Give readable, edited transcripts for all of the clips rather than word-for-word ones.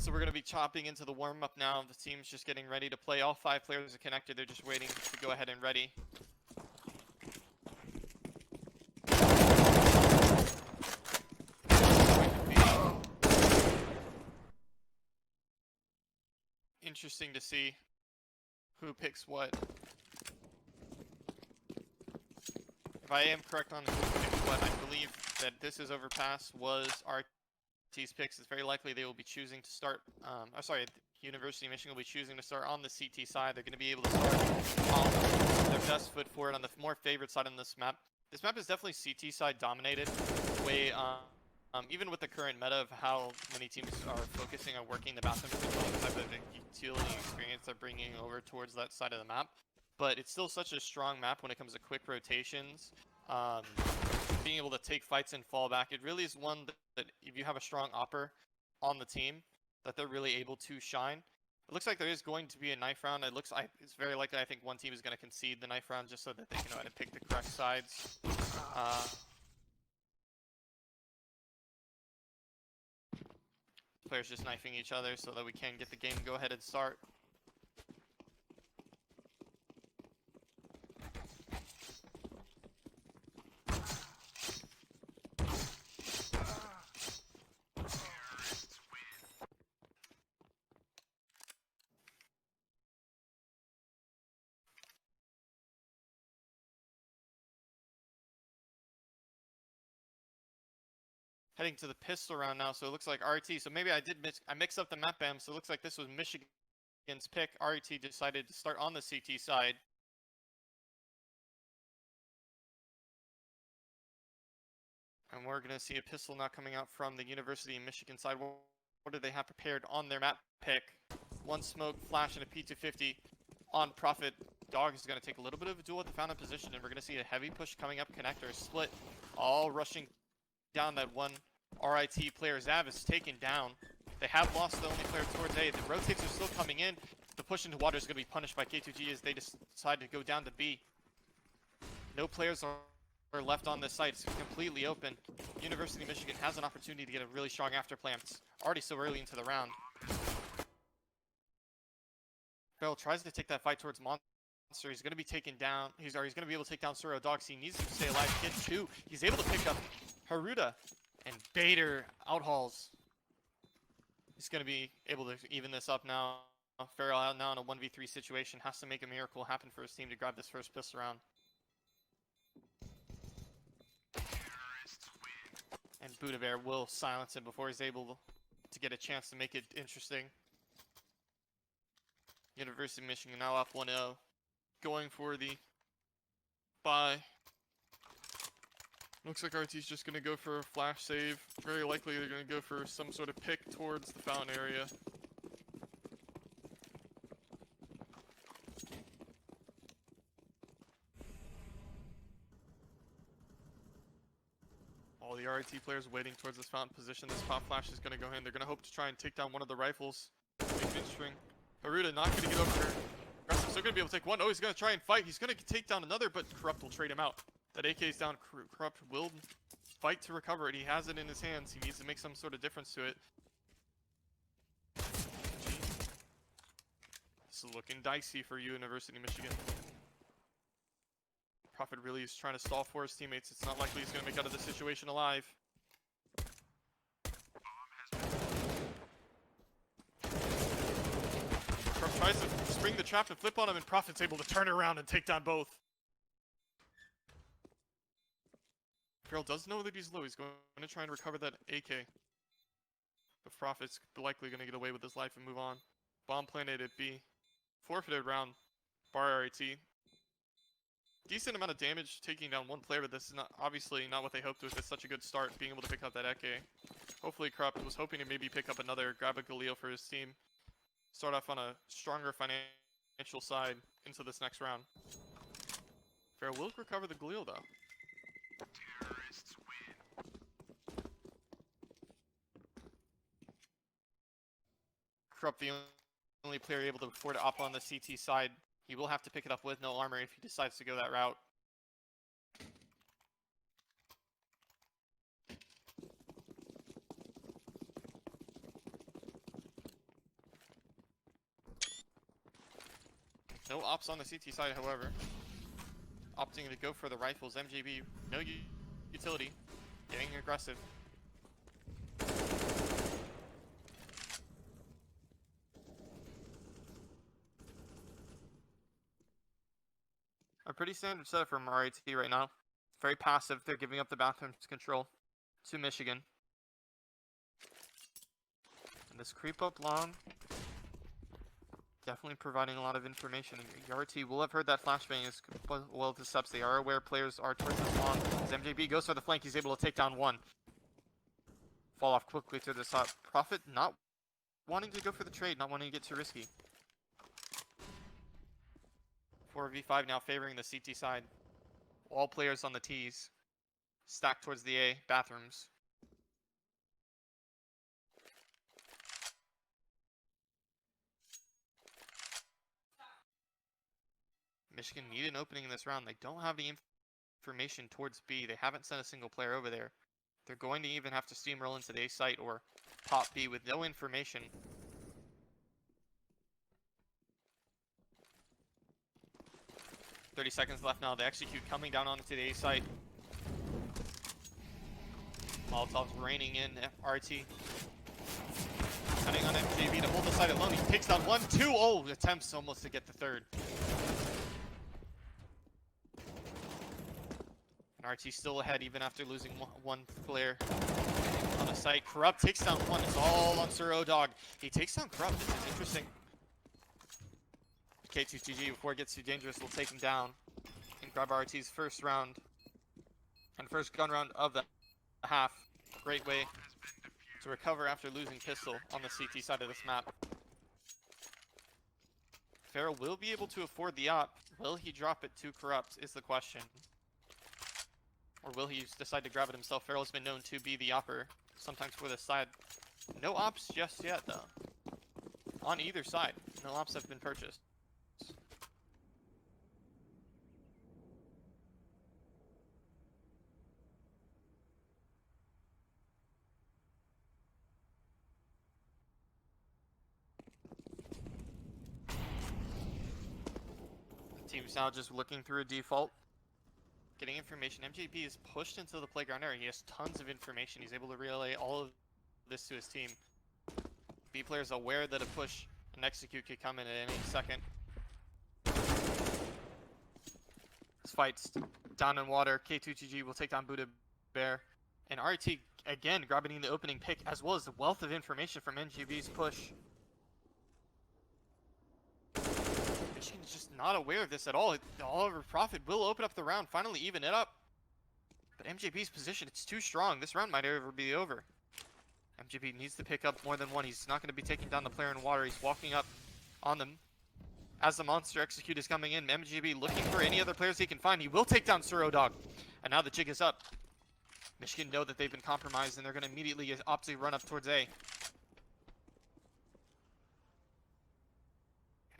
So we're going to be chopping into the warm-up now. The team's just getting ready to play. All 5 players are connected. They're just waiting to go ahead and ready. Interesting to see who picks what. If I am correct on who picks what, I believe that this is overpass was RT's picks. It's very likely they will be choosing to start, University of Michigan will be choosing to start on the CT side. They're going to be able to start on their best foot forward on the more favorite side on this map. This map is definitely CT side dominated. Way, even with the current meta of how many teams are focusing on working the bathroom, the type of utility experience they're bringing over towards that side of the map. But it's still such a strong map when it comes to quick rotations, being able to take fights and fall back. It really is one that if you have a strong opper on the team, that they're really able to shine. It looks like there is going to be a knife round. It's very likely, I think one team is going to concede the knife round just so that they can know how to pick the correct sides. Players just knifing each other so that we can get the game go ahead and start. Heading to the pistol round now, so it looks like RIT. So maybe I mixed up the map BAM, so it looks like this was Michigan's pick. RIT decided to start on the CT side. And we're going to see a pistol now coming out from the University of Michigan side. What do they have prepared on their map pick? One smoke, flash, and a P250 on Prophet. Dog is going to take a little bit of a duel at the fountain position, and we're going to see a heavy push coming up. Connector split, all rushing down that one RIT player. Zav is taken down. They have lost the only player towards A. The rotates are still coming in. The push into water is going to be punished by K2G as they decide to go down to B. No players are left on this site. It's completely open. University of Michigan has an opportunity to get a really strong afterplay. It's already so early into the round. Farrell tries to take that fight towards Monster. He's going to be taken down. He's going to be able to take down Suro Dogs. He needs to stay alive. Get 2. He's able to pick up Haruda, and Bader outhauls. He's going to be able to even this up now. Farrell out now in a 1v3 situation. Has to make a miracle happen for his team to grab this first pistol round. And Budaver will silence him before he's able to get a chance to make it interesting. University of Michigan now up 1-0. Going for the buy. Looks like RT's just going to go for a flash save. Very likely they're going to go for some sort of pick towards the fountain area. All the RIT players waiting towards this fountain position. This pop flash is going to go in. They're going to hope to try and take down one of the rifles. Mid-string. Haruda not going to get over here. Still going to be able to take one. Oh, he's going to try and fight. He's going to take down another, but Corrupt will trade him out. That AK is down. Corrupt will fight to recover it. He has it in his hands. He needs to make some sort of difference to it. This is looking dicey for University of Michigan. Prophet really is trying to stall for his teammates. It's not likely he's going to make out of this situation alive. Corrupt tries to spring the trap and flip on him, and Prophet's able to turn around and take down both. Farrell does know that he's low. He's going to try and recover that AK. But Prophet's likely going to get away with his life and move on. Bomb planted at B. Forfeited round. Bar RIT. Decent amount of damage taking down one player, but this is obviously not what they hoped with. It's such a good start, being able to pick up that AK. Hopefully Corrupt was hoping to maybe pick up another, grab a Galil for his team. Start off on a stronger financial side into this next round. Farrell will recover the Galil though. Terrorists win. Corrupt, the only player able to afford to op on the CT side. He will have to pick it up with no armor if he decides to go that route. No ops on the CT side, however. Opting to go for the rifles. MJB, no utility. Getting aggressive. A pretty standard setup from RIT right now. Very passive. They're giving up the bathrooms control to Michigan. And this creep up long, definitely providing a lot of information. And RIT will have heard that flashbang is well to steps. They are aware players are towards this long. As MJB goes for the flank, he's able to take down one. Fall off quickly to the top. Prophet not wanting to go for the trade, not wanting to get too risky. 4v5 now favoring the CT side. All players on the T's. Stacked towards the A bathrooms. Michigan need an opening in this round. They don't have the information towards B. They haven't sent a single player over there. They're going to even have to steamroll into the A site or pop B with no information. Seconds left now. They execute coming down onto the A site. Molotov's raining in RT. Cutting on MJB to hold the site alone. He takes down 1, 2. Oh, attempts almost to get the third. And RT still ahead even after losing one player on the site. Corrupt takes down one. It's all on Sir O-Dog. He takes down Corrupt. This is interesting. K2GG, before it gets too dangerous, will take him down and grab RT's first round and first gun round of the half. Great way to recover after losing pistol on the CT side of this map. Farrell will be able to afford the op. Will he drop it to Corrupt is the question. Or will he decide to grab it himself? Farrell has been known to be the opper, sometimes for this side. No ops just yet, though. On either side, no ops have been purchased. Team's now just looking through a default, getting information. MJB is pushed into the playground area. He has tons of information. He's able to relay all of this to his team. B players aware that a push and execute could come in at any second. This fight's down in water. K2GG will take down Buddha Bear. And RT again grabbing the opening pick, as well as the wealth of information from MJB's push. Michigan's just not aware of this at all. Oliver Prophet will open up the round, finally even it up. But MJB's position, it's too strong. This round might ever be over. MJB needs to pick up more than one. He's not going to be taking down the player in water. He's walking up on them. As the monster execute is coming in, MJB looking for any other players he can find. He will take down Sir O-Dog. And now the jig is up. Michigan know that they've been compromised, and they're going to immediately opt to run up towards A.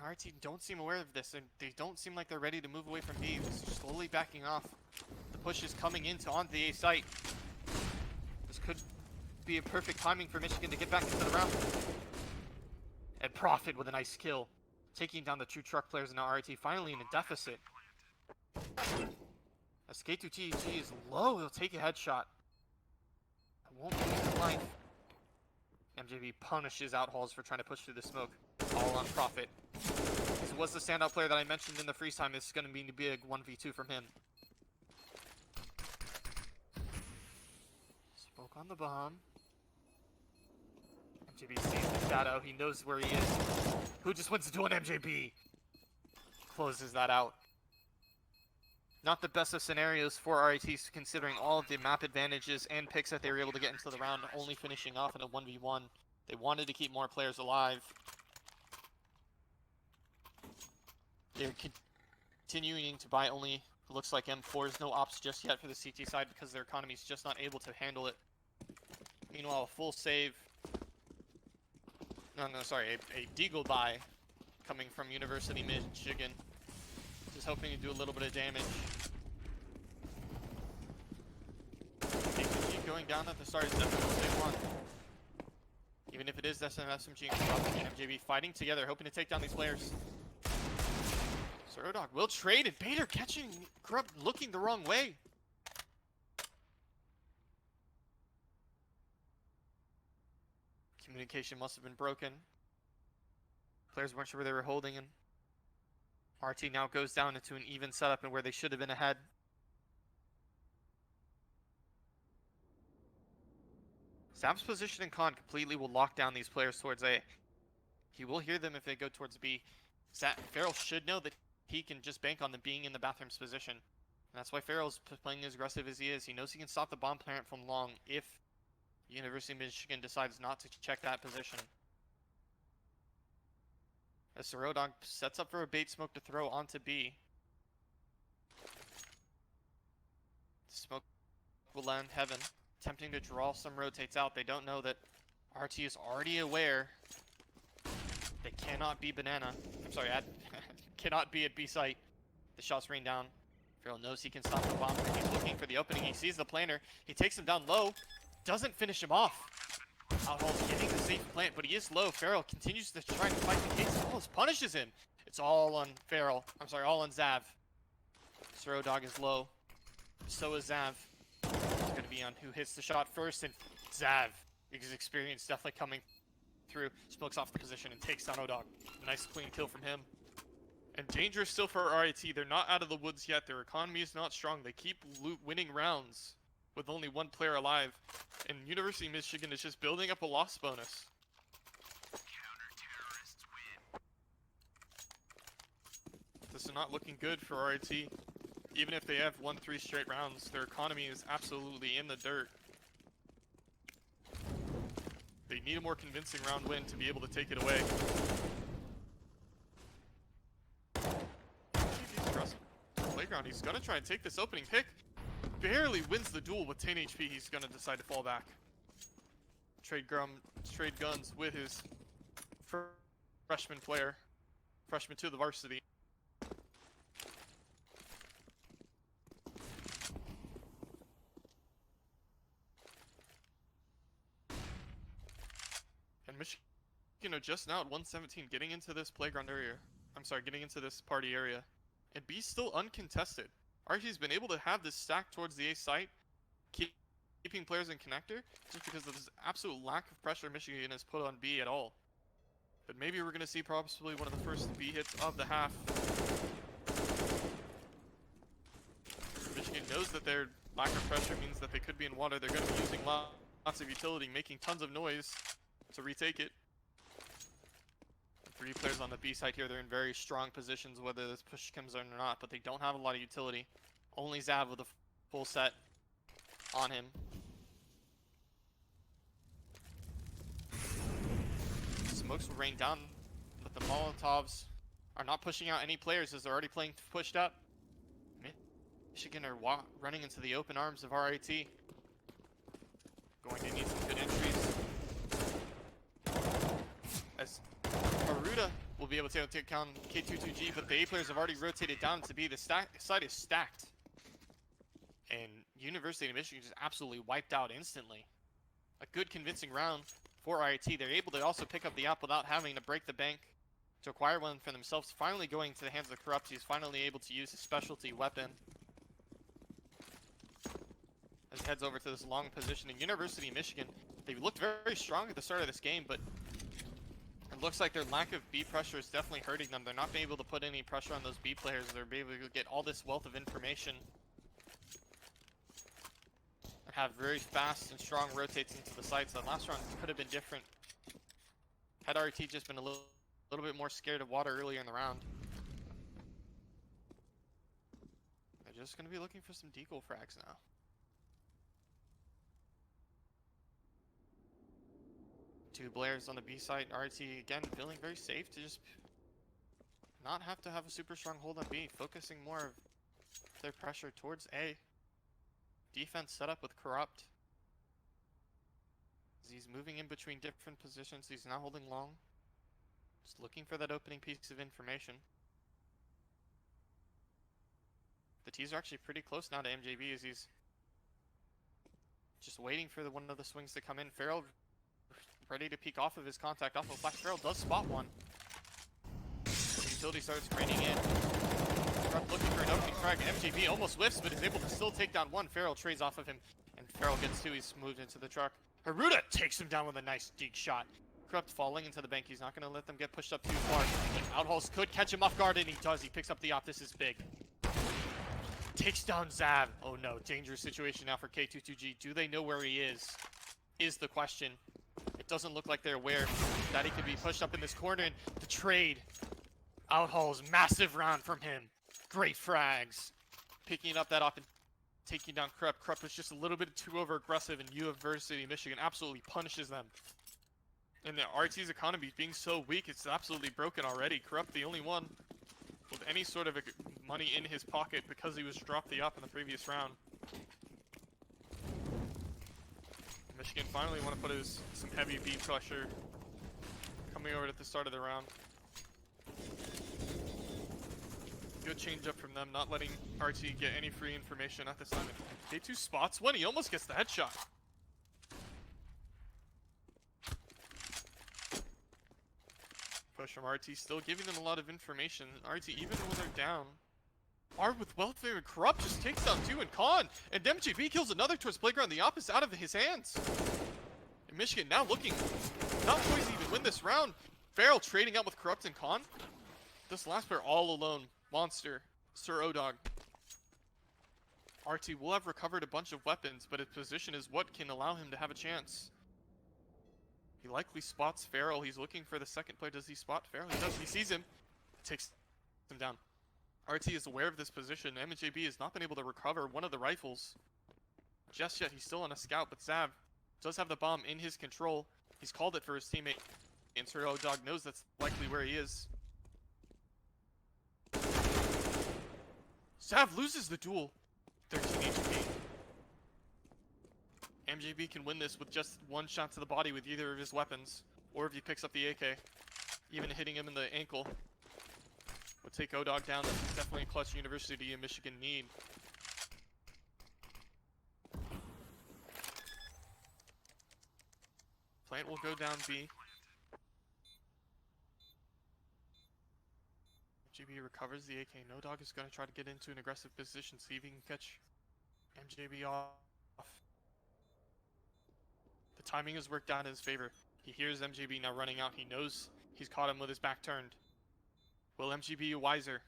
RT don't seem aware of this, and they don't seem like they're ready to move away from B. They're slowly backing off. The push is coming onto the A site. This could be a perfect timing for Michigan to get back into the round. And Prophet with a nice kill. Taking down the two truck players, and now RT finally in a deficit. As K2GG is low, he'll take a headshot. It won't be his life. MJB punishes Outhauls for trying to push through the smoke. All on Prophet. This was the standout player that I mentioned in the freeze time. It's going to be a big 1v2 from him. Smoke on the bomb. MJB sees the shadow. He knows where he is. Who just wins to do an MJB? Closes that out. Not the best of scenarios for RIT, considering all of the map advantages and picks that they were able to get into the round, only finishing off in a 1v1. They wanted to keep more players alive. They're continuing to buy only, looks like M4s. No ops just yet for the CT side because their economy's just not able to handle it. Meanwhile, a full save. A Deagle buy coming from University Michigan. Just hoping to do a little bit of damage. KTG going down at the start is definitely what they want. Even if it is SMG and MJB fighting together, hoping to take down these players. Zerodog will trade, and Bader catching Corrupt looking the wrong way. Communication must have been broken. Players weren't sure where they were holding, and RT now goes down into an even setup and where they should have been ahead. Zap's position in con completely will lock down these players towards A. He will hear them if they go towards B. Farrell should know that he can just bank on them being in the bathroom's position. And that's why Farrell's playing as aggressive as he is. He knows he can stop the bomb plant from long if University of Michigan decides not to check that position. As Zerodog sets up for a bait smoke to throw onto B. Smoke will land heaven. Attempting to draw some rotates out. They don't know that RT is already aware they cannot be banana. I'm sorry, cannot be at B site. The shots rain down. Farrell knows he can stop the bomb. He's looking for the opening. He sees the planter. He takes him down low. Doesn't finish him off. Outhol's getting the safe plant, but he is low. Farrell continues to try to fight the case. Almost punishes him. It's all on Farrell. I'm sorry, all on Zav. Zerodog is low. So is Zav. It's going to be on who hits the shot first, and Zav. His experience definitely coming through. Smokes off the position and takes down Odog. Nice clean kill from him. And dangerous still for RIT. They're not out of the woods yet. Their economy is not strong. They keep winning rounds with only one player alive. And University of Michigan is just building up a loss bonus. This is not looking good for RIT. Even if they have won 3 straight rounds, their economy is absolutely in the dirt. They need a more convincing round win to be able to take it away. Playground, he's gonna try and take this opening pick. Barely wins the duel with 10 HP. He's gonna decide to fall back. Trade guns with his freshman player. Freshman to the varsity. And Michigan are just now at 117, getting into this playground area. I'm sorry, getting into this party area. And B's still uncontested. RT's been able to have this stack towards the A site, keeping players in connector, just because of this absolute lack of pressure Michigan has put on B at all. But maybe we're going to see possibly one of the first B hits of the half. Michigan knows that their lack of pressure means that they could be in water. They're going to be using lots of utility, making tons of noise to retake it. 3 players on the B side here. They're in very strong positions whether this push comes in or not, but they don't have a lot of utility. Only Zav with a full set on him. Smokes will rain down, but the Molotovs are not pushing out any players as they're already playing pushed up. Michigan are running into the open arms of RIT. Going to need some good entries. As Aruda will be able to take down K22G, but the A players have already rotated down to B. The side is stacked. And University of Michigan just absolutely wiped out instantly. A good convincing round for RIT. They're able to also pick up the app without having to break the bank to acquire one for themselves. Finally going to the hands of Corrupt. He's finally able to use his specialty weapon. As he heads over to this long positioning. University of Michigan, they looked very strong at the start of this game, but it looks like their lack of B pressure is definitely hurting them. They're not being able to put any pressure on those B players. They're able to get all this wealth of information and have very fast and strong rotates into the sites. That last round could have been different had RT just been a little bit more scared of water earlier in the round. They're just going to be looking for some decoy frags now. Two Blairs on the B side. RT again feeling very safe to just not have to have a super strong hold on B, focusing more of their pressure towards A. Defense set up with Corrupt. As he's moving in between different positions, he's now holding long. Just looking for that opening piece of information. The T's are actually pretty close now to MJB as he's just waiting for one of the swings to come in. Farrell ready to peek off of his contact off of flash. Farrell does spot one. The utility starts raining in. Krupp looking for an opening frag. MJB almost whiffs, but is able to still take down one. Farrell trades off of him, and Farrell gets two. He's moved into the truck. Haruta takes him down with a nice deep shot. Krupp falling into the bank. He's not going to let them get pushed up too far. Outhauls could catch him off guard, and he does. He picks up the op. This is big. Takes down Zav. Oh no, dangerous situation now for K22G. Do they know where he is the question. It doesn't look like they're aware that he could be pushed up in this corner, and the trade. Outhauls, massive round from him. Great frags. Picking up that op and taking down Krupp. Krupp was just a little bit too over-aggressive, and University of Michigan absolutely punishes them. And the RT's economy being so weak, it's absolutely broken already. Krupp, the only one with any sort of money in his pocket because he was dropped the op in the previous round. Michigan finally want to put some heavy beat pressure coming over at the start of the round. Good change up from them, not letting RT get any free information at this time. K2 spots one, he almost gets the headshot. Push from RT, still giving them a lot of information. RT, even when they're down, are with welfare, and Krupp just takes down two, and Khan and MJB kills another towards playground. The opposite out of his hands. And Michigan now looking not poised to even win this round. Farrell trading out with Krupp and Khan. This last player all alone. Monster, Sir Odog. RT will have recovered a bunch of weapons, but his position is what can allow him to have a chance. He likely spots Farrell. He's looking for the second player. Does he spot Farrell? He does. He sees him. Takes him down. RT is aware of this position. MJB has not been able to recover one of the rifles just yet. He's still on a scout, but Zav does have the bomb in his control. He's called it for his teammate, and Sir Odog knows that's likely where he is. Zav loses the duel. 13 HP. MJB can win this with just one shot to the body with either of his weapons, or if he picks up the AK, even hitting him in the ankle would take Odog down. That's definitely a clutch University of Michigan need. Plant will go down B. MJB recovers the AK. No Dog is going to try to get into an aggressive position, see if he can catch MJB off. The timing has worked out in his favor. He hears MJB now running out. He knows he's caught him with his back turned. Will MJB be wiser?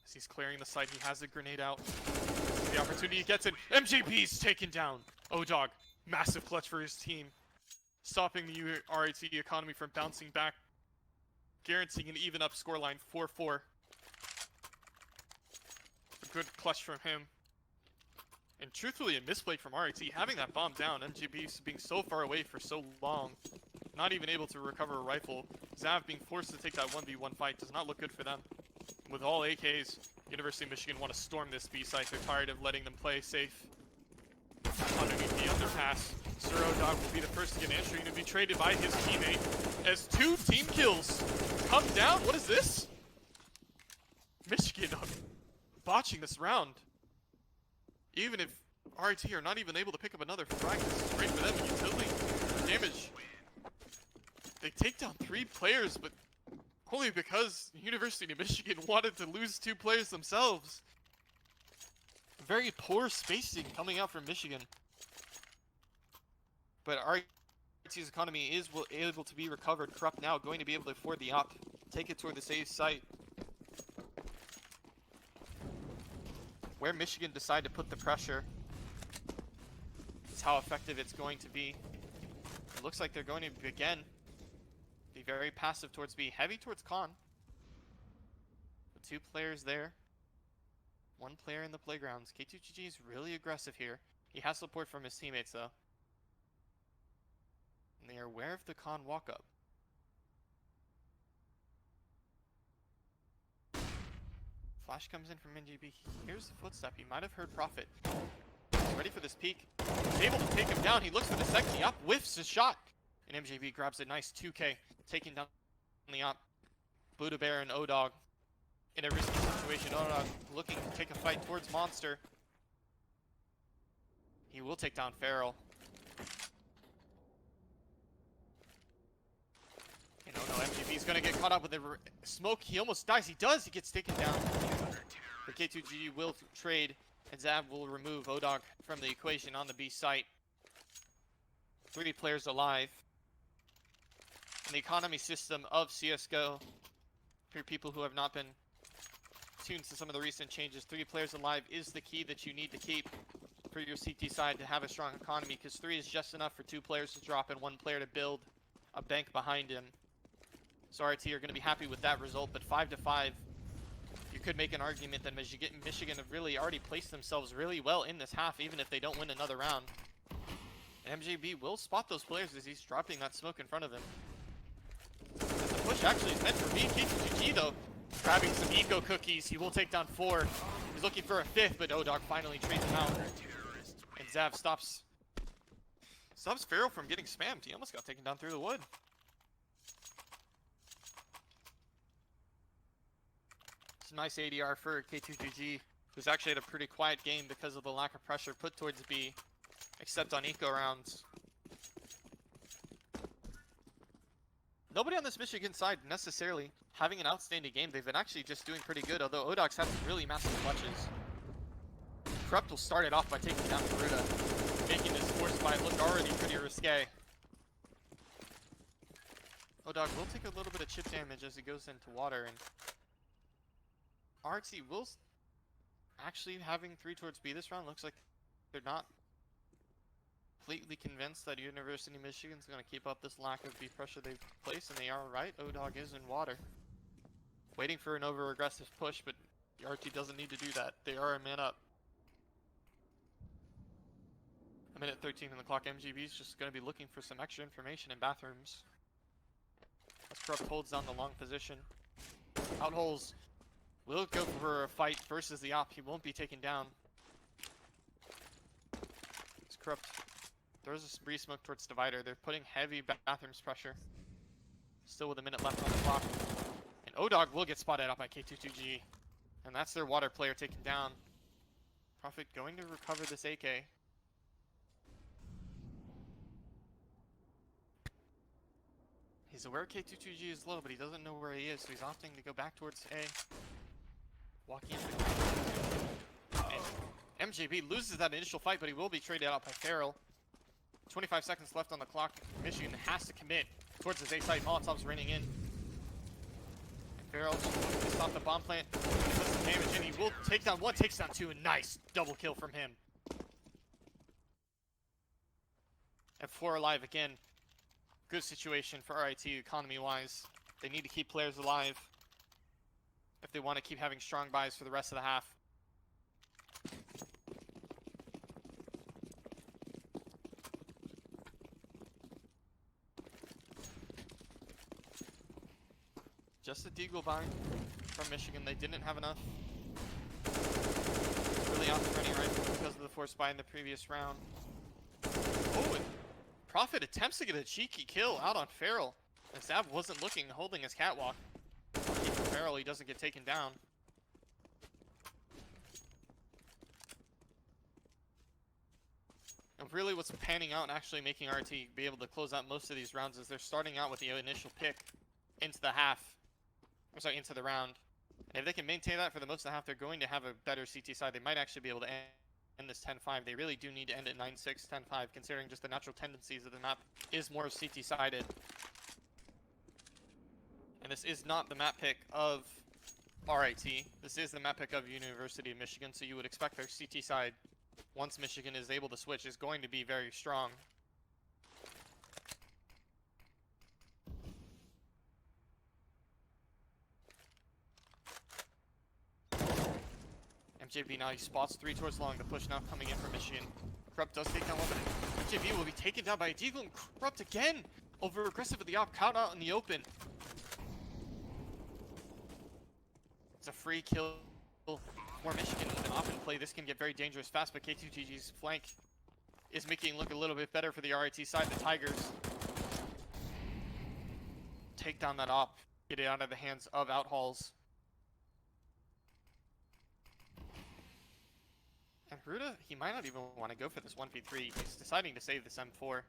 As he's clearing the site, he has a grenade out. The opportunity he gets in. MJB's taken down. Odog, massive clutch for his team. Stopping the RIT economy from bouncing back. Guaranteeing an even up scoreline, 4-4. A good clutch from him. And truthfully, a misplay from RIT, having that bomb down. MJB being so far away for so long, not even able to recover a rifle. Zav being forced to take that 1v1 fight does not look good for them. With all AKs, University of Michigan want to storm this B site. They're tired of letting them play safe. Underneath the underpass, Sir Odog will be the first to get entry and to be traded by his teammate as two team kills come down. What is this? Michigan botching this round. Even if RIT are not even able to pick up another frag, this is great for them. Utility damage. They take down 3 players, but only because University of Michigan wanted to lose 2 players themselves. Very poor spacing coming out from Michigan. But RIT's economy is able to be recovered. Krupp now going to be able to afford the op. Take it toward the safe site. Where Michigan decide to put the pressure is how effective it's going to be. It looks like they're going to, again, be very passive towards B. Heavy towards Con. With 2 players there. 1 player in the playgrounds. K2GG is really aggressive here. He has support from his teammates, though. And they are aware of the Con walk-up. Flash comes in from NGB. He hears the footstep. He might have heard Prophet. He's ready for this peek. He's able to take him down. He looks for the second. The op whiffs his shot. And MJB grabs a nice 2K. Taking down the op. Buddha Bear and Odog in a risky situation. Odog looking to take a fight towards Monster. He will take down Farrell. And oh no, MJB's gonna get caught up with the smoke. He almost dies. He does. He gets taken down. The K2G will trade, and Zav will remove Odog from the equation on the B site. 3 players alive. In the economy system of CSGO, for people who have not been tuned to some of the recent changes, 3 players alive is the key that you need to keep for your CT side to have a strong economy, because 3 is just enough for 2 players to drop and 1 player to build a bank behind him. So RIT are going to be happy with that result, but 5 to 5, you could make an argument that Michigan have really already placed themselves really well in this half, even if they don't win another round. And MJB will spot those players as he's dropping that smoke in front of him. The push actually is meant for me. K2G though, grabbing some eco cookies. He will take down 4. He's looking for a 5th, but Odog finally trades him out. And Zav stops Feral from getting spammed. He almost got taken down through the wood. It's a nice ADR for K2G, who's actually had a pretty quiet game because of the lack of pressure put towards B, except on eco rounds. Nobody on this Michigan side necessarily having an outstanding game. They've been actually just doing pretty good, although Odog's had some really massive clutches. Corrupt will start it off by taking down Garuda, making this force fight look already pretty risque. Odog will take a little bit of chip damage as he goes into water, and RT will actually having 3 towards B this round. Looks like they're not completely convinced that University of Michigan's going to keep up this lack of B pressure they've placed, and they are right. Odog is in water, waiting for an over-aggressive push, but the RT doesn't need to do that. They are a man up. 1:13 on the clock. MGB is just going to be looking for some extra information in bathrooms. As Corrupt holds down the long position. Outholes will go for a fight versus the op. He won't be taken down. As Corrupt throws a spree smoke towards Divider. They're putting heavy bathrooms pressure. Still with a minute left on the clock. And Odog will get spotted out by K2G. And that's their water player taken down. Prophet going to recover this AK. He's aware K2G is low, but he doesn't know where he is, so he's opting to go back towards A. Walking into and MJB loses that initial fight, but he will be traded out by Farrell. 25 seconds left on the clock. Michigan has to commit towards his A site. Molotov's raining in. And Farrell just stop the bomb plant. He puts some damage in. He will take down 1, takes down 2, and nice double kill from him. And 4 alive again. Good situation for RIT economy-wise. They need to keep players alive if they want to keep having strong buys for the rest of the half. Just a deagle buy from Michigan. They didn't have enough. Really off the running rifle because of the forced buy in the previous round. Oh, and Prophet attempts to get a cheeky kill out on Farrell. And Zav wasn't looking, holding his catwalk. Lucky for Farrell, he doesn't get taken down. And really what's panning out and actually making RT be able to close out most of these rounds is they're starting out with the initial pick into the half. I'm sorry, into the round. And if they can maintain that for the most of the half, they're going to have a better CT side. They might actually be able to end this 10-5. They really do need to end it 9-6, 10-5, considering just the natural tendencies of the map is more CT-sided. And this is not the map pick of RIT. This is the map pick of University of Michigan, so you would expect their CT side, once Michigan is able to switch, is going to be very strong. MJB now, he spots 3 towards long. The push now coming in from Michigan. Corrupt does take down 1, but MJB will be taken down by a deagle, and Corrupt again over aggressive with the op, caught out in the open. It's a free kill for Michigan with an open play. This can get very dangerous fast, but K2GG's flank is making it look a little bit better for the RIT side. The Tigers take down that op, get it out of the hands of Outhauls. And Ruda, he might not even want to go for this 1v3. He's deciding to save this M4.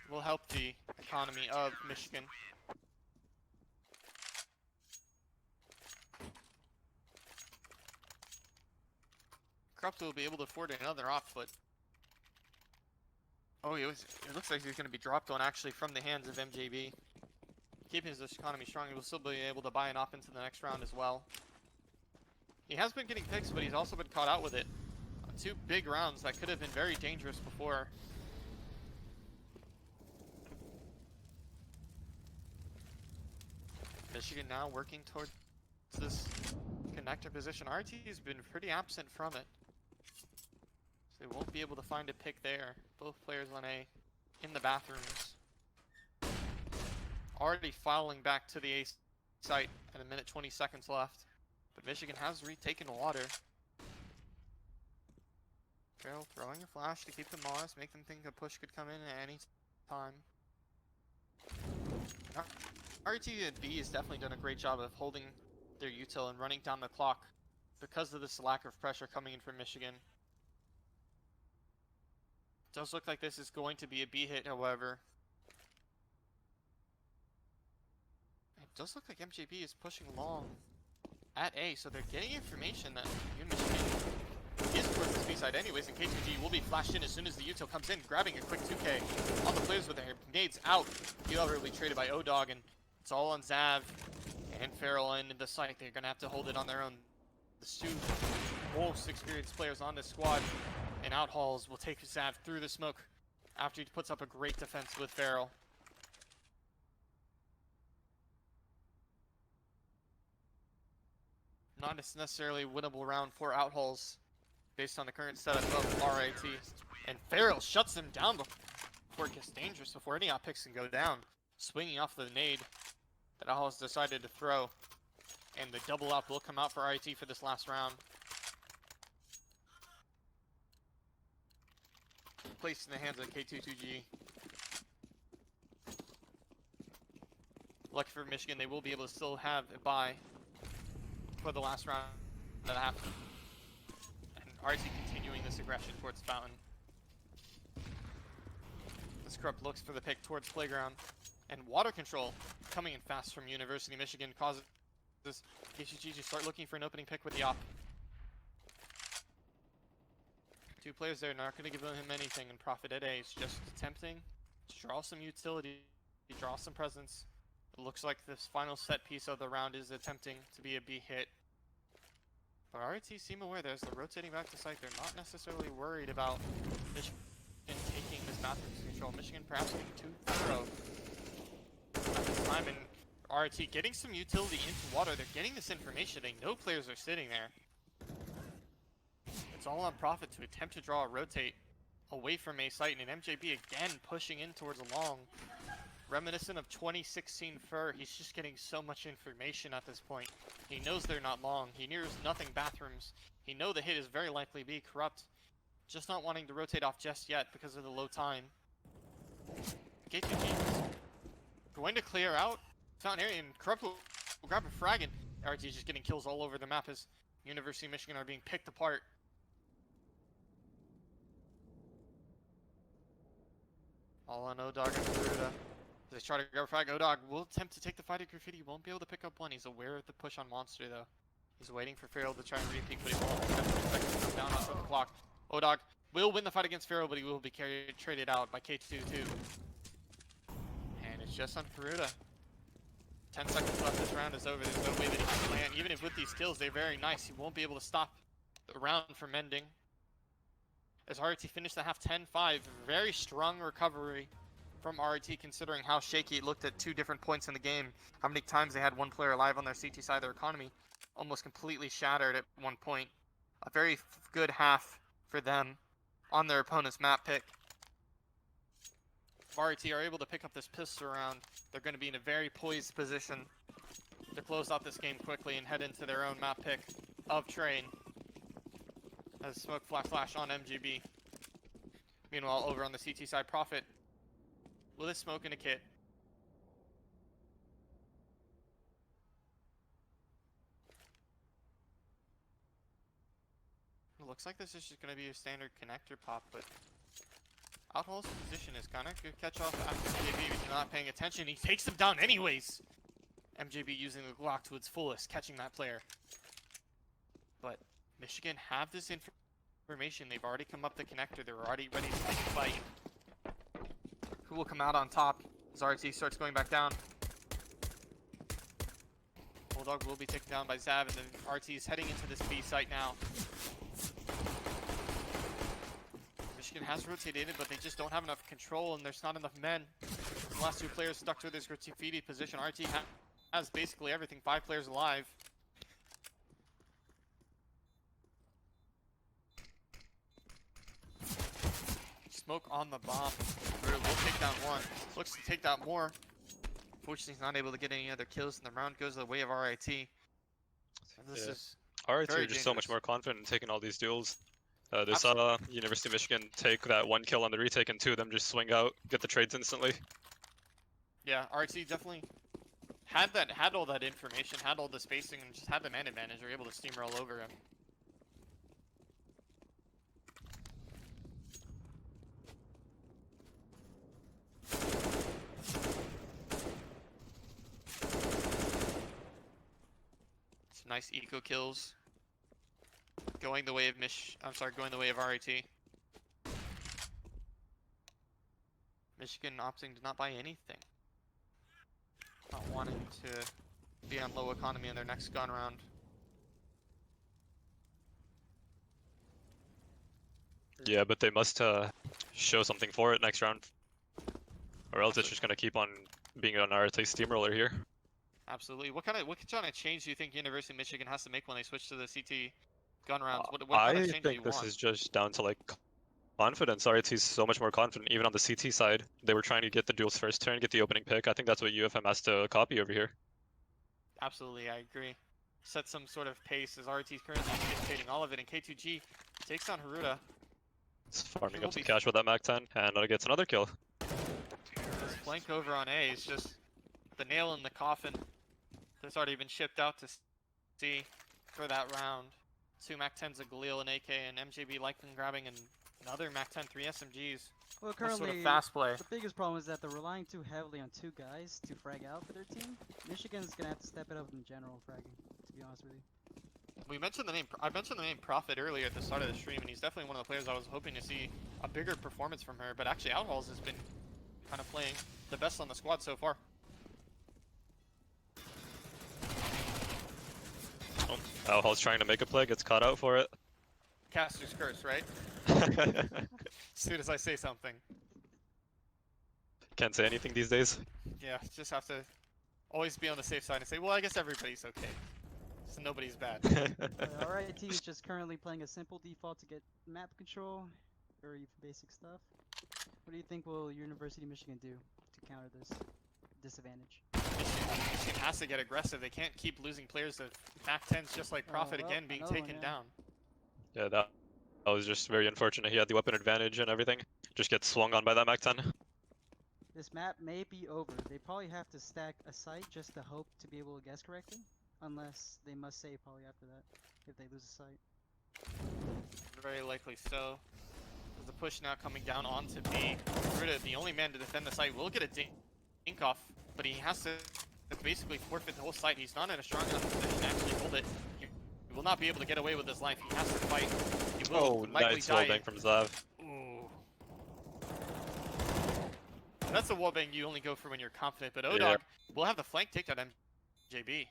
Will help the economy of Michigan. Corrupt will be able to afford another op, but oh, it looks like he's going to be dropped on actually from the hands of MJB. Keeping his economy strong, he will still be able to buy an op into the next round as well. He has been getting picks, but he's also been caught out with it. 2 big rounds that could have been very dangerous before. Michigan now working towards this connector position. RIT has been pretty absent from it, so they won't be able to find a pick there. Both players on A in the bathrooms. Already filing back to the A site at 1:20 left. But Michigan has retaken water. Farrell throwing a flash to keep them honest, make them think a push could come in at any time. RIT and B has definitely done a great job of holding their util and running down the clock because of this lack of pressure coming in from Michigan. It does look like this is going to be a B hit, however. It does look like MJB is pushing long at A, so they're getting information that UMich is towards this B side anyways, and K2G will be flashed in as soon as the util comes in, grabbing a quick 2K. All the players with their nades out. He'll be traded by O-Dog, and it's all on Zav and Farrell in the site. They're going to have to hold it on their own. The 2 most experienced players on this squad, and Outhauls will take Zav through the smoke after he puts up a great defense with Farrell. Not necessarily a winnable round for Outhauls based on the current setup of RIT. And Farrell shuts them down before it gets dangerous, before any op picks can go down. Swinging off the nade that Outhauls decided to throw. And the double op will come out for RIT for this last round. Placed in the hands of K22G. Lucky for Michigan, they will be able to still have a bye for the last round and a half. And RIT continuing this aggression towards Fountain. This Corrupt looks for the pick towards Playground. And water control coming in fast from University of Michigan causes KCG to start looking for an opening pick with the op. 2 players there, not going to give him anything, and Profit at A is just attempting to draw some utility, draw some presence. It looks like this final set piece of the round is attempting to be a B hit. But RIT seem aware there's the rotating back to site. They're not necessarily worried about Michigan taking this bathroom control. Michigan perhaps being too thorough at this time, and RIT getting some utility into water. They're getting this information. They know players are sitting there. It's all on Profit to attempt to draw a rotate away from A site, and MJB again pushing in towards a long. Reminiscent of 2016 Fur, he's just getting so much information at this point. He knows they're not long. He nears nothing bathrooms. He knows the hit is very likely be Corrupt. Just not wanting to rotate off just yet because of the low time. K2G going to clear out Fountain area, and Corrupt will grab a frag, and RT is just getting kills all over the map as University of Michigan are being picked apart. All on O-Dog and Garuda. As they try to grab a frag, O-Dog will attempt to take the fight at Graffiti. Won't be able to pick up one. He's aware of the push on Monster, though. He's waiting for Farrell to try and repeat, but he won't. Expect to come down off of the clock. O-Dog will win the fight against Farrell, but he will be traded out by K2-2. And it's just on Garuda. 10 seconds left. This round is over. There's no way that he can land. Even if with these kills, they're very nice. He won't be able to stop the round from ending. As RIT finished the half 10-5, very strong recovery from RIT considering how shaky it looked at 2 different points in the game. How many times they had one player alive on their CT side of their economy, almost completely shattered at one point. A very good half for them on their opponent's map pick. If RIT are able to pick up this pistol round, they're going to be in a very poised position to close out this game quickly and head into their own map pick of Train. As smoke flash on MGB. Meanwhile, over on the CT side, Profit with a smoke and a kit. It looks like this is just going to be a standard connector pop, but Outhauls' position is kind of good catch off after MJB is not paying attention. He takes them down anyways. MJB using the Glock to its fullest, catching that player. But Michigan have this information. They've already come up the connector. They're already ready to take a fight. Who will come out on top as RIT starts going back down? Bulldog will be taken down by Zav, and then RT is heading into this B site now. Michigan has rotated, but they just don't have enough control, and there's not enough men. The last two players stuck to this graffiti position. RT has basically everything. 5 players alive. Smoke on the bomb. Ruda will take down one. Looks to take down more. Unfortunately, he's not able to get any other kills, and the round goes the way of RIT. This is RIT very are just so much dangerous. more confident in taking all these duels. They saw University of Michigan take that 1 kill on the retake, and 2 of them just swing out, get the trades instantly. Yeah, RT definitely had all that information, had all the spacing, and just had the man advantage. They were able to steamroll over him. Some nice eco kills. Going the way of going the way of RIT. Michigan opting to not buy anything. Not wanting to be on low economy in their next gun round. Yeah, but they must show something for it next round. Or else it's just going to keep on being an RIT steamroller here. Absolutely. What kind of change do you think University of Michigan has to make when they switch to the CT gun rounds? What kind of change do you I think this want? is just down to like confidence. RIT's so much more confident, even on the CT side. They were trying to get the duels first turn, get the opening pick. I think that's what UFM has to copy over here. Absolutely, I agree. Set some sort of pace as RT is currently dictating all of it, and K2G takes on Haruta. It's farming up some cash with that MAC-10, and gets another kill. This flank over on A is just the nail in the coffin. That's already been shipped out to C for that round. 2 MAC-10s, a Galil and AK, and MJB likely grabbing another MAC-10, 3 SMGs. Well, currently, sort of fast play. The biggest problem is that they're relying too heavily on 2 guys to frag out for their team. Michigan's gonna have to step it up in general fragging, to be honest with you. I mentioned the name Prophet earlier at the start of the stream, and he's definitely one of the players I was hoping to see a bigger performance from her. But actually, Outhalls has been kind of playing the best on the squad so far. Oh, Outhalls trying to make a play, gets caught out for it. Caster's curse, right? As soon as I say something. Can't say anything these days. Yeah, just have to always be on the safe side and say, well, I guess everybody's okay. So nobody's bad. RIT is just currently playing a simple default to get map control, very basic stuff. What do you think will University of Michigan do to counter this disadvantage? Michigan has to get aggressive. They can't keep losing players to MAC-10s just like Prophet again being taken down. Yeah, that was just very unfortunate. He had the weapon advantage and everything. Just gets swung on by that MAC-10. This map may be over. They probably have to stack a site just to hope to be able to guess correctly. Unless they must save probably after that, if they lose a site. Very likely so. There's the push now coming down onto B. Ruda, the only man to defend the site, will get a dink off, but he has to basically forfeit the whole site. He's not in a strong enough position to actually hold it. He will not be able to get away with his life. He has to fight. He will likely nice die. wallbang from Zav. Ooh. That's a wallbang you only go for when you're confident, but ODog will have the flank takedown on MJB.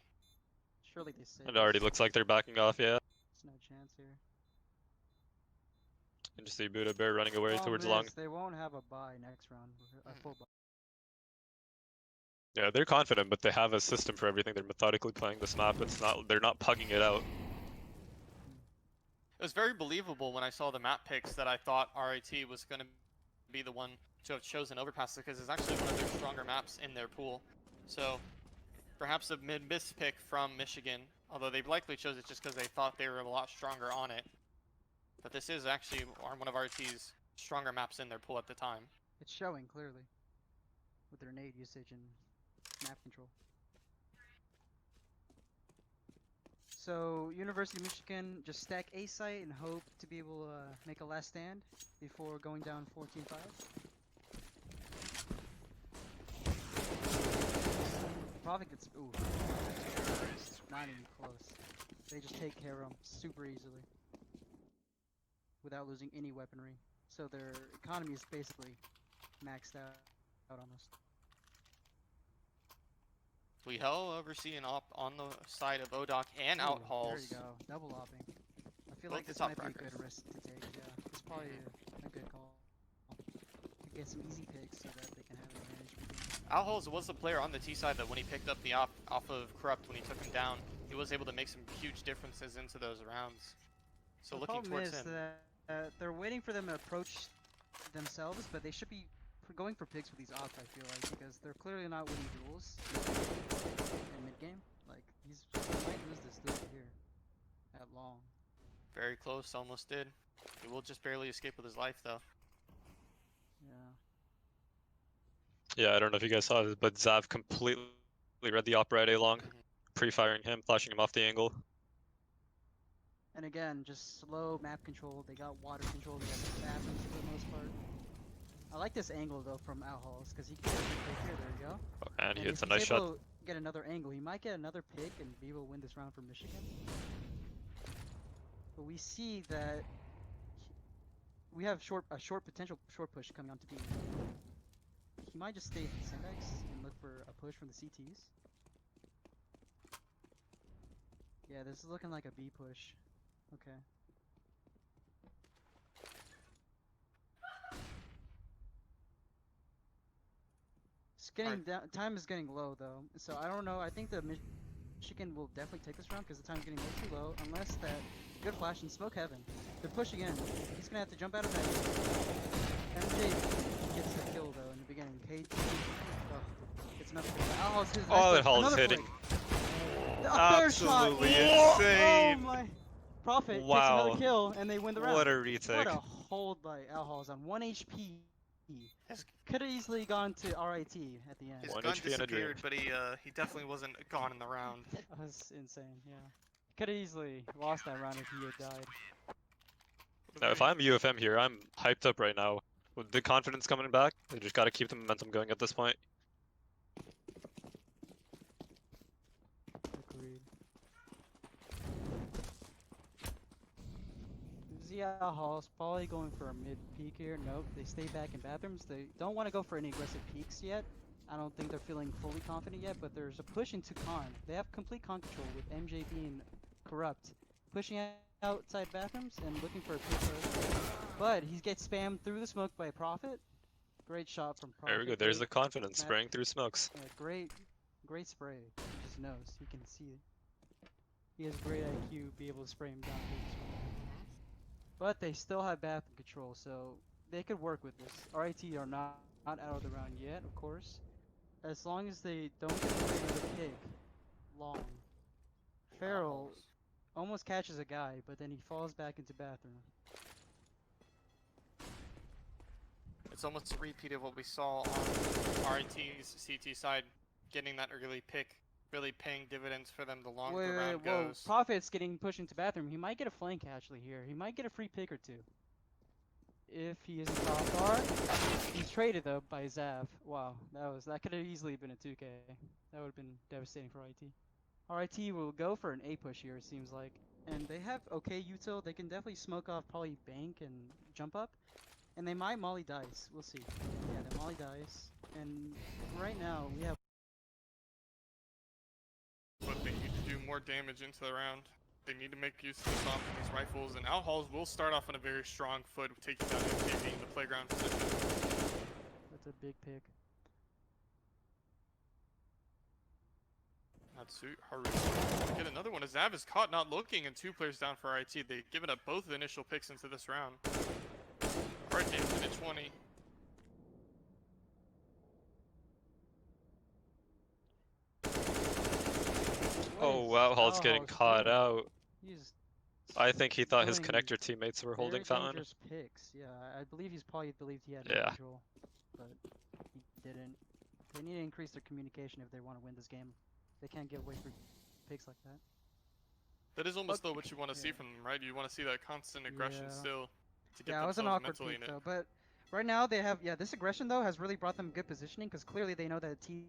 Surely they save. It already looks like they're backing off, yeah. There's no chance here. And just see Buddha Bear running away towards long. They won't have a buy next round, a full buy. Yeah, they're confident, but they have a system for everything. They're methodically playing this map. They're not pugging it out. It was very believable when I saw the map picks that I thought RIT was going to be the one to have chosen Overpass because it's actually one of their stronger maps in their pool. So perhaps a mid-miss pick from Michigan, although they likely chose it just because they thought they were a lot stronger on it. But this is actually one of RT's stronger maps in their pool at the time. It's showing clearly with their nade usage and map control. So University of Michigan just stack a site and hope to be able to make a last stand before going down 14-5. Prophet gets not even close. They just take care of him super easily. without losing any weaponry. So their economy is basically maxed out almost. We hell oversee an op on the side of ODOC and Ooh, out There halls. you go, double opping. I feel Both like the this top might be a brackers. good risk to take. Yeah, it's probably a good call. To get some easy picks so that they can have an advantage. Out halls was the player on the T side that when he picked up the op off of Corrupt when he took him down, he was able to make some huge differences into those rounds. So The looking problem towards is him. that they're waiting for them to approach themselves, but they should be going for picks with these ops. I feel like because they're clearly not winning duels in mid game. Like he might lose this duel here at long. Very close, almost did. He will just barely escape with his life though. Yeah. Yeah, I don't know if you guys saw this, but Zav completely read the op right A long, pre-firing him, flashing him off the angle. And again, just slow map control. They got water control. They got bathrooms for the most part. I like this angle though from Al Halls because he can get a pick here. There you go. Oh, and he if hits a he's nice shot. able to get another angle, he might get another pick and be able to win this round for Michigan. But we see that we have a short potential short push coming on to B. He might just stay at the Syntax and look for a push from the CTs. Yeah, this is looking like a B push. Okay. It's getting down. Time is getting low though, so I don't know. I think the Michigan will definitely take this round because the time's getting way too low. Unless that good flash and smoke heaven. They're pushing in. He's gonna have to jump out of heaven. MJ gets the kill though in the beginning. KT gets another kill. Al's his Oh, that nice Hall is another hitting. flick. A fair shot. Absolutely Oh insane. my! Prophet takes Wow. another kill and they win the round. What a retake. What a hold by Al Halls on 1 HP. His, Could have easily gone to RIT at the end. his 1 gun HP and a dream. disappeared, but he definitely wasn't gone in the round. That was insane, yeah. Could have easily lost that round if he had died. Now, if I'm UFM here, I'm hyped up right now. With the confidence coming back, they just gotta keep the momentum going at this point. Agreed. Zia Hall's probably going for a mid peek here. Nope, they stay back in bathrooms. They don't want to go for any aggressive peeks yet. I don't think they're feeling fully confident yet, but there's a push into con. They have complete con control with MJ being corrupt. Pushing outside bathrooms and looking for a peek first. But he gets spammed through the smoke by Prophet. Great shot from Prophet. There we go, there's the Great confidence, map- spraying through smokes. Yeah, great spray. He just knows. He can see it. He has great IQ, be able to spray him down through the smoke. But they still have bathroom control, so they could work with this. RIT are not out of the round yet, of course. As long as they don't get away with a pick long. Farrell almost catches a guy, but then he falls back into bathroom. It's almost a repeat of what we saw on RIT's CT side, getting that early pick, really paying dividends for them the longer the round goes. Prophet's getting pushed into bathroom. He might get a flank actually here. He might get a free pick or two. If he isn't top far. He's traded though by Zav. Wow, that could have easily been a 2K. That would have been devastating for RIT. RIT will go for an A push here, it seems like. And they have okay util. They can definitely smoke off probably bank and jump up. And they might molly dice. We'll see. Yeah, they molly dice. And right now we have But they need to do more damage into the round. They need to make use of this off these rifles, and Out Halls will start off on a very strong foot, taking down MJB in the playground position. that's a big pick. Natsu Haru. Get another one. As Zav is caught not looking, and 2 players down for RIT. They've given up both initial picks into this round. RIT at 20. Oh wow, Hall's getting caught out. He's I think he thought his doing connector teammates were holding very Fountain. dangerous picks. Yeah, I believe he's probably believed he had Yeah. control, but he didn't. They need to increase their communication if they want to win this game. They can't give away free picks like that. That is almost though what you want to see Yeah. from them, right? You want to see that constant aggression Yeah. still to get Yeah, it was an themselves awkward mentally peak in it. though, but right now they have this aggression though has really brought them good positioning because clearly they know that T's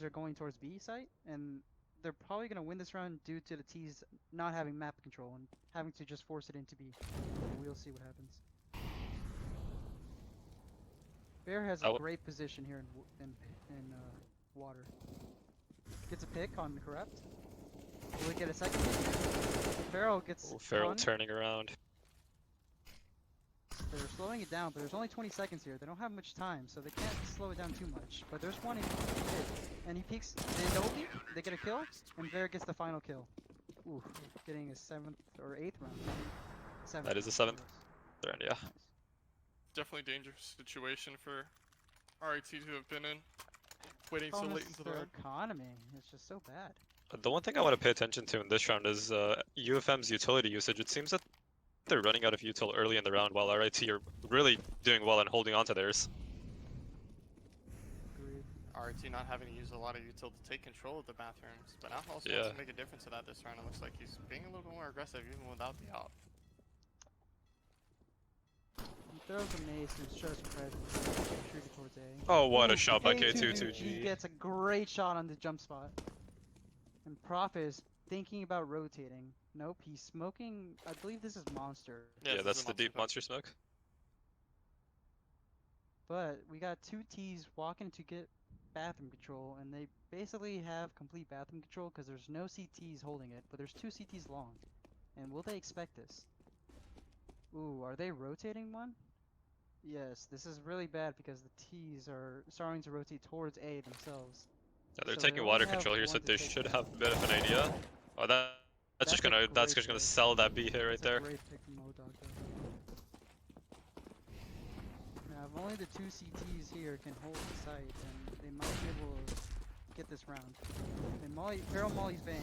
are going towards B site and they're probably gonna win this round due to the T's not having map control and having to just force it into B. We'll see what happens. Bear has a great position here in water. Gets a pick on corrupt. Will he get a second pick here? Feral gets Feral stunned. turning around. They're slowing it down, but there's only 20 seconds here. They don't have much time, so they can't slow it down too much. But there's one hit, and he peeks. They double peek. They get a kill, and Bear gets the final kill. Ooh, getting a 7th or 8th round. 7th That is a round, 7th. yes. Yeah. Nice. Definitely dangerous situation for RIT to have been in. Waiting so late into the their round. economy. It's just so bad. The one thing I want to pay attention to in this round is UFM's utility usage. It seems that they're running out of util early in the round, while RIT are really doing well and holding on to theirs. Agreed. RIT not having to use a lot of util to take control of the bathrooms, but now also Yeah. wants to make a difference of that this round. It looks like he's being a little bit more aggressive even without the out. He throws a mace and shows some presence. Shooting towards A. Oh, what a Ooh, shot by K22G K22G. gets a great shot on the jump spot. And Prof is thinking about rotating. Nope, he's smoking. I believe this is Monster. Yeah, this that's is a the deep smoke. monster smoke. But we got two T's walking to get bathroom control, and they basically have complete bathroom control because there's no CTs holding it, but there's two CTs long. And will they expect this? Ooh, are they rotating one? Yes, this is really bad because the T's are starting to rotate towards A themselves. Yeah, they're So taking they water only have control here, so one to they take should down. have a bit of an idea. Oh, that's just a gonna great pick. sell that B hit right That's there. a great pick from O-Dog though. Now, if only the two CTs here can hold the site, then they might be able to get this round. And Feral Molly's bang.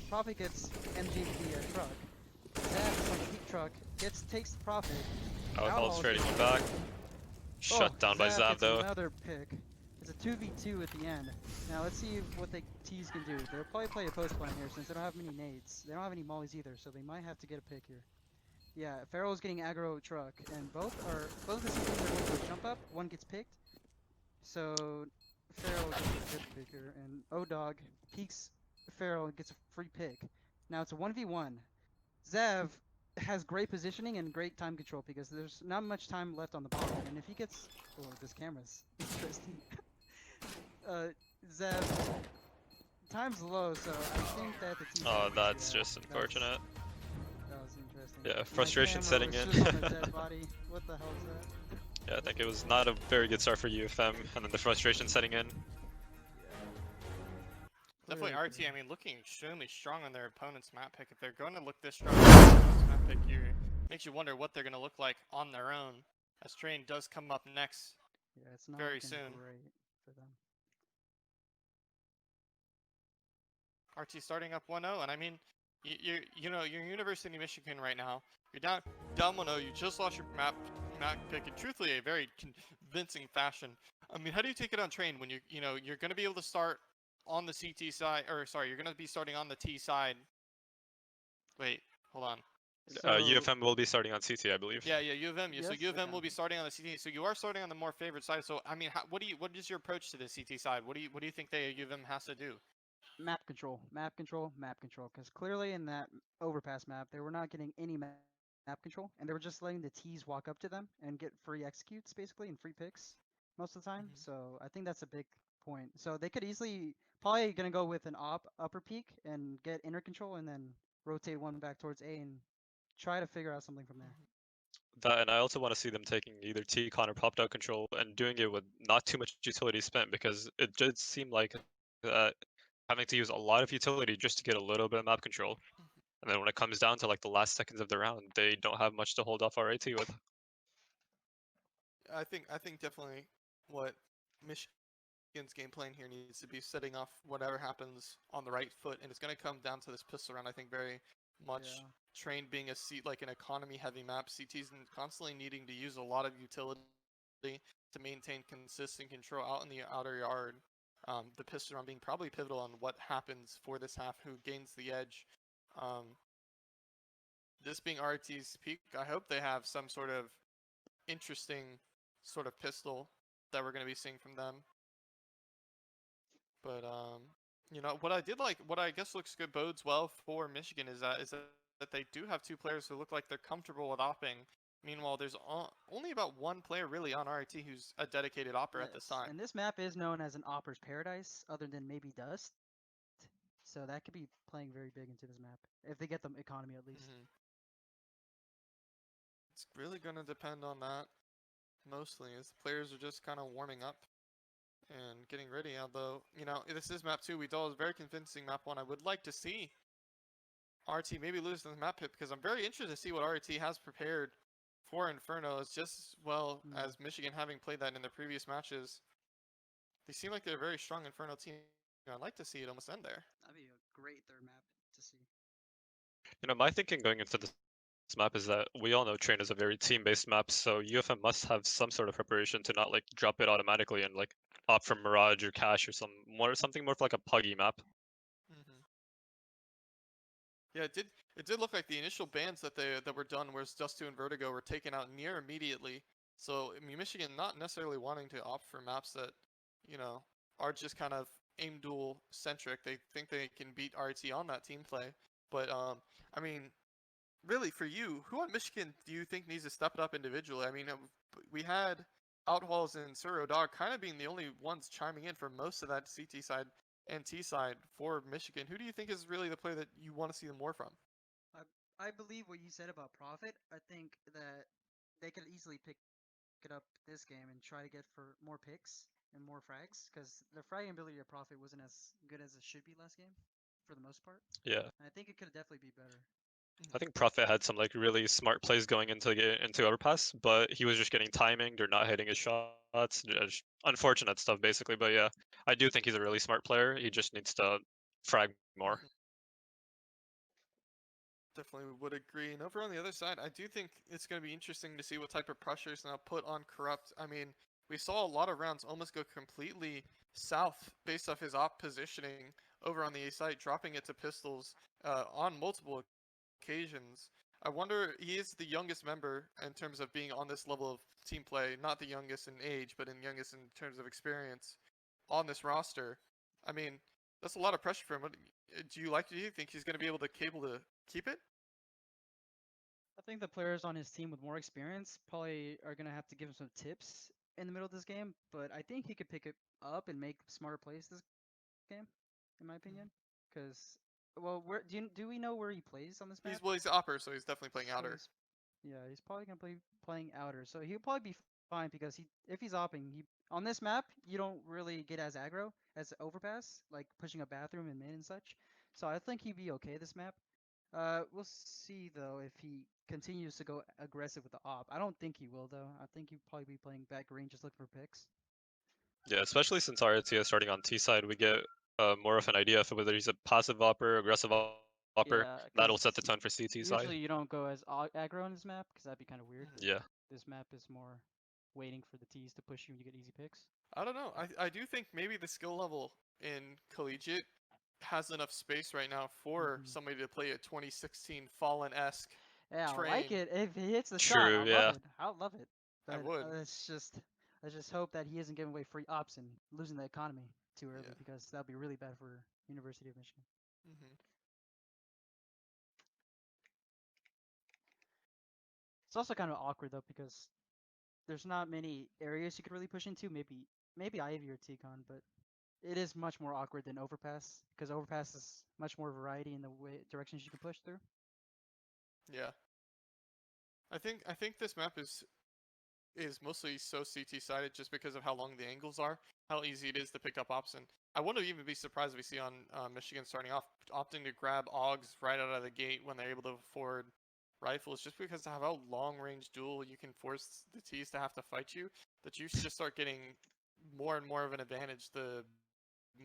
Profit gets MGP truck. Zach on peak truck takes the profit. Oh, Help's Outlaws trading it. one back. Shut down by Zav gets though. Another pick. It's a 2v2 at the end. Now let's see what the T's can do. They'll probably play a post plan here since they don't have many nades. They don't have any mollies either, so they might have to get a pick here. Yeah, Farrell's getting aggro truck, and both of the CTs are going for a jump up. One gets picked, so Farrell gets a good pick here, and O-Dog peeks Farrell and gets a free pick. Now it's a 1v1. Zev has great positioning and great time control because there's not much time left on the bottom, and if he gets, oh, this camera's interesting. Zev, time's low, so I think that the team. Oh, that's just unfortunate. That was interesting. Yeah, My frustration camera setting was in. just on the dead body. What the hell is that? Yeah, I think it was not a very good start for UFM, and then the frustration setting in. Definitely Clearly RT, I mean, looking extremely strong on their opponent's map pick. If they're going to look this strong on their opponent's map pick here, makes you wonder what they're going to look like on their own, as Train does come up next. Yeah, it's not very looking soon. great for them. RT starting up 1-0, and I mean, you know, you're University of Michigan right now. You're down 1-0. You just lost your map pick in truthfully a very convincing fashion. I mean, how do you take it on Train when you're going to be able to start on the CT side, or sorry, you're going to be starting on the T side. Wait, hold on. So, UFM will be starting on CT, I believe. Yeah, U of M. So Yes, U of M okay. will be starting on the CT. So you are starting on the more favored side. So I mean, what is your approach to the CT side? What do you think U of M has to do? map control. Because clearly in that overpass map, they were not getting any map control, and they were just letting the T's walk up to them and get free executes, basically, and free picks most of the time. Mhm. So I think that's a big point. So they could easily, probably gonna go with an upper peak and get inner control, and then rotate one back towards A and try to figure out something from there. That, and I also want to see them taking either T-Con or popped out control and doing it with not too much utility spent, because it did seem like having to use a lot of utility just to get a little bit of map control. And then when it comes down to like the last seconds of the round, they don't have much to hold off RIT with. I think definitely what Michigan's game plan here needs to be setting off whatever happens on the right foot, and it's going to come down to this pistol round. I think very much. Yeah. Train being like an economy heavy map, CT's constantly needing to use a lot of utility to maintain consistent control out in the outer yard. The pistol round being probably pivotal on what happens for this half, who gains the edge. This being RT's peak, I hope they have some sort of interesting sort of pistol that we're going to be seeing from them. But You know what I did like, what I guess looks good, bodes well for Michigan is that they do have two players who look like they're comfortable with opping. Meanwhile, there's only about one player really on RIT who's a dedicated opper at this Yes, time. and this map is known as an Opper's Paradise, other than maybe Dust. So that could be playing very big into this map if they get the economy at least. It's really gonna depend on that mostly, as the players are just kind of warming up and getting ready. Although, you know, this is map 2. We thought it was a very convincing map 1. I would like to see RT maybe lose the map hit because I'm very interested to see what RT has prepared for Inferno. It's just as well as Michigan, having played that in their previous matches. They seem like they're a very strong Inferno team. I'd like to see it almost end there. That'd be a great third map to see. You know, my thinking going into this map is that we all know Train is a very team-based map, so UFM must have some sort of preparation to not like drop it automatically and like opt for Mirage or Cash or something more of like a puggy map. Yeah, it did look like the initial bans that were done, whereas Dust 2 and Vertigo, were taken out near immediately. So I mean, Michigan not necessarily wanting to opt for maps that, you know, are just kind of aim duel centric. They think they can beat RT on that team play. But I mean, really for you, who on Michigan do you think needs to step it up individually? I mean, we had Outwalls and Suro Dog kind of being the only ones chiming in for most of that CT side and T side for Michigan. Who do you think is really the player that you want to see them more from? I believe what you said about Profit. I think that they could easily pick it up this game and try to get for more picks and more frags, because the fragging ability of Profit wasn't as good as it should be last game, for the most part. Yeah. And I think it could definitely be better. I think Prophet had some like really smart plays going into overpass, but he was just getting timing or not hitting his shots. Just unfortunate stuff basically. But yeah, I do think he's a really smart player. He just needs to frag more. Definitely would agree. And over on the other side, I do think it's going to be interesting to see what type of pressures now put on Corrupt. I mean, we saw a lot of rounds almost go completely south based off his op positioning over on the A site, dropping it to pistols on multiple occasions. I wonder, he is the youngest member in terms of being on this level of team play, not the youngest in age, but in youngest in terms of experience on this roster. I mean, that's a lot of pressure for him. Do you think he's going to be able to keep it? I think the players on his team with more experience probably are gonna have to give him some tips in the middle of this game, but I think he could pick it up and make smarter plays this game, in my opinion. Because, well, where do we know where he plays on this map? He's upper, so he's definitely playing So outer. yeah, he's probably gonna play playing outer, so he'll probably be fine because if he's opping, he on this map you don't really get as aggro as overpass, like pushing a bathroom and mid and such. So I think he'd be okay this map. We'll see though if he continues to go aggressive with the op. I don't think he will though. I think he'll probably be playing back range, just looking for picks. Yeah, especially since RIT is starting on T side, we get more of an idea of whether he's a passive opper, aggressive opper. Yeah, That'll set because the tone for CT side. usually you don't go as aggro on this map because that'd be kind of weird. Yeah. This map is more waiting for the T's to push you and you get easy picks. I don't know. I do think maybe the skill level in Collegiate has enough space right now for somebody to play a 2016 Fallen-esque Yeah, I Train. like it. If he hits the shot, True, I'll yeah. love it. I'll love it. I But would. let's just hope that he isn't giving away free ops and losing the economy too early, Yeah. because that'd be really bad for University of Michigan. It's also kind of awkward though because there's not many areas you could really push into. Maybe Ivy or T-Con, but it is much more awkward than Overpass because Overpass is much more variety in the directions you can push through. Yeah. I think this map is mostly so CT sided just because of how long the angles are, how easy it is to pick up ops, and I wouldn't even be surprised if we see on Michigan starting off opting to grab AUGs right out of the gate when they're able to afford rifles, just because of how long range duel you can force the T's to have to fight you, that you just start getting more and more of an advantage the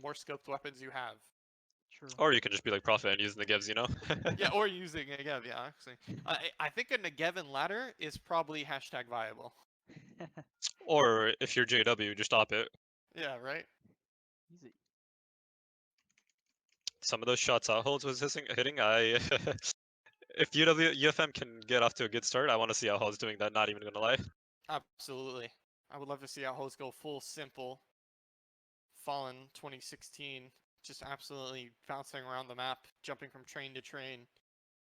more scoped weapons you have. True. Or you can just be like Prophet and using the givs, you know? Yeah, or using Negev, yeah, actually. I think a Negevin ladder is probably hashtag viable. Or if you're JW, just op it. Yeah, right? Easy. Some of those shots Outholds was hitting, if UFM can get off to a good start, I want to see Outholds doing that, not even gonna lie. Absolutely. I would love to see how hosts go full simple Fallen 2016 just absolutely bouncing around the map, jumping from train to train,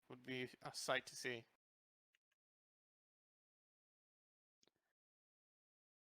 would be a sight to see.